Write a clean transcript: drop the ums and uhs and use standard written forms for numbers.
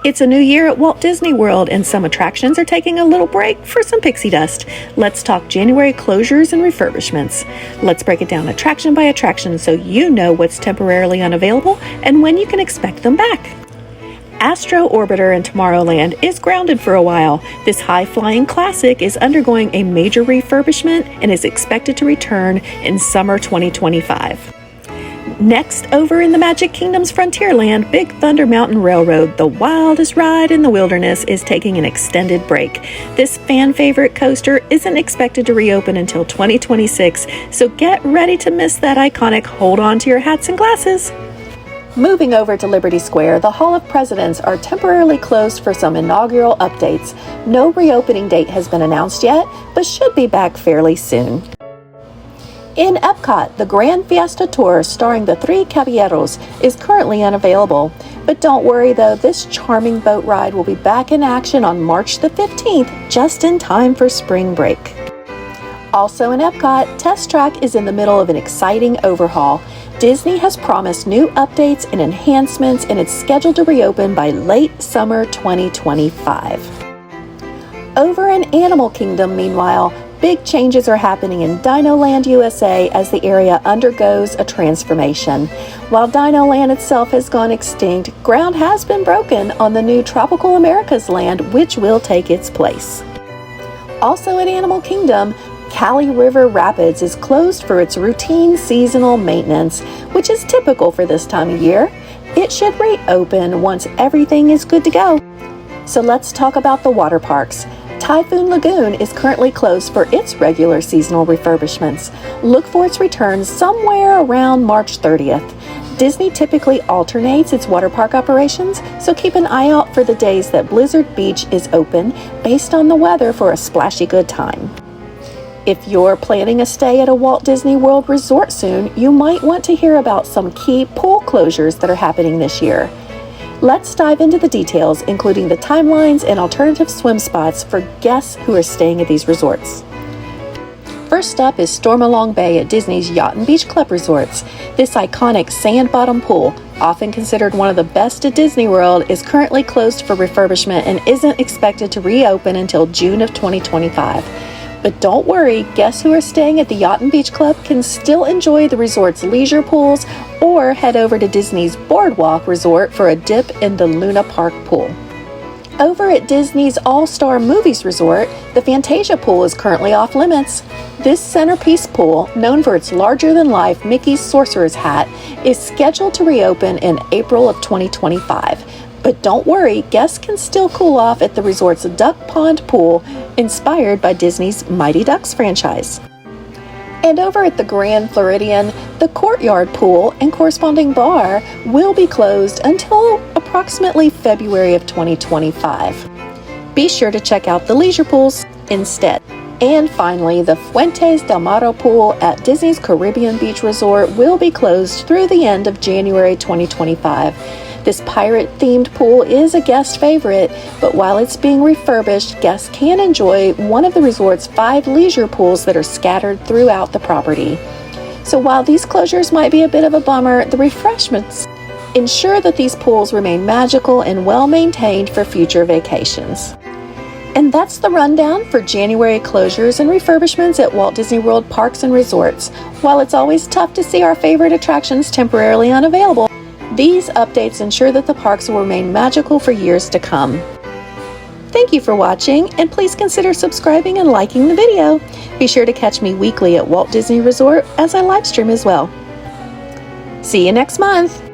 It's a new year at Walt Disney World, and some attractions are taking a little break for some pixie dust. Let's talk January closures and refurbishments. Let's break it down attraction by attraction so you know what's temporarily unavailable and when you can expect them back. Astro Orbiter in Tomorrowland is grounded for a while. This high-flying classic is undergoing a major refurbishment and is expected to return in summer 2025. Next, over in the Magic Kingdom's Frontierland, Big Thunder Mountain Railroad, the wildest ride in the wilderness, is taking an extended break. This fan-favorite coaster isn't expected to reopen until 2026, so get ready to miss that iconic hold on to your hats and glasses. Moving over to Liberty Square, the Hall of Presidents are temporarily closed for some inaugural updates. No reopening date has been announced yet, but should be back fairly soon. In Epcot, the Grand Fiesta Tour starring the Three Caballeros is currently unavailable. But don't worry though, this charming boat ride will be back in action on March the 15th, just in time for spring break. Also in Epcot, Test Track is in the middle of an exciting overhaul. Disney has promised new updates and enhancements, and it's scheduled to reopen by late summer 2025. Over in Animal Kingdom, meanwhile, big changes are happening in Dino Land USA as the area undergoes a transformation. While Dino Land itself has gone extinct, ground has been broken on the new Tropical America's Land, which will take its place. Also in Animal Kingdom, Cali River Rapids is closed for its routine seasonal maintenance, which is typical for this time of year. It should reopen once everything is good to go. So let's talk about the water parks. Typhoon Lagoon is currently closed for its regular seasonal refurbishments. Look for its return somewhere around March 30th. Disney typically alternates its water park operations, so keep an eye out for the days that Blizzard Beach is open based on the weather for a splashy good time. If you're planning a stay at a Walt Disney World resort soon, you might want to hear about some key pool closures that are happening this year. Let's dive into the details, including the timelines and alternative swim spots for guests who are staying at these resorts. First up is Stormalong Bay at Disney's Yacht and Beach Club resorts. This iconic sand-bottom pool, often considered one of the best at Disney World, is currently closed for refurbishment and isn't expected to reopen until June of 2025. But don't worry, guests who are staying at the Yacht and Beach Club can still enjoy the resort's leisure pools or head over to Disney's Boardwalk Resort for a dip in the Luna Park pool. Over at Disney's All-Star Movies Resort, the Fantasia pool is currently off limits. This centerpiece pool, known for its larger-than-life Mickey's Sorcerer's Hat, is scheduled to reopen in April of 2025. But don't worry, guests can still cool off at the resort's Duck Pond pool, inspired by Disney's Mighty Ducks franchise. And over at the Grand Floridian, the Courtyard pool and corresponding bar will be closed until approximately February of 2025. Be sure to check out the leisure pools instead. And finally, the Fuentes del Mar pool at Disney's Caribbean Beach Resort will be closed through the end of January 2025. This pirate-themed pool is a guest favorite, but while it's being refurbished, guests can enjoy one of the resort's 5 leisure pools that are scattered throughout the property. So while these closures might be a bit of a bummer, the refreshments ensure that these pools remain magical and well-maintained for future vacations. And that's the rundown for January closures and refurbishments at Walt Disney World Parks and Resorts. While it's always tough to see our favorite attractions temporarily unavailable, these updates ensure that the parks will remain magical for years to come. Thank you for watching, and please consider subscribing and liking the video. Be sure to catch me weekly at Walt Disney Resort as I live stream as well. See you next month!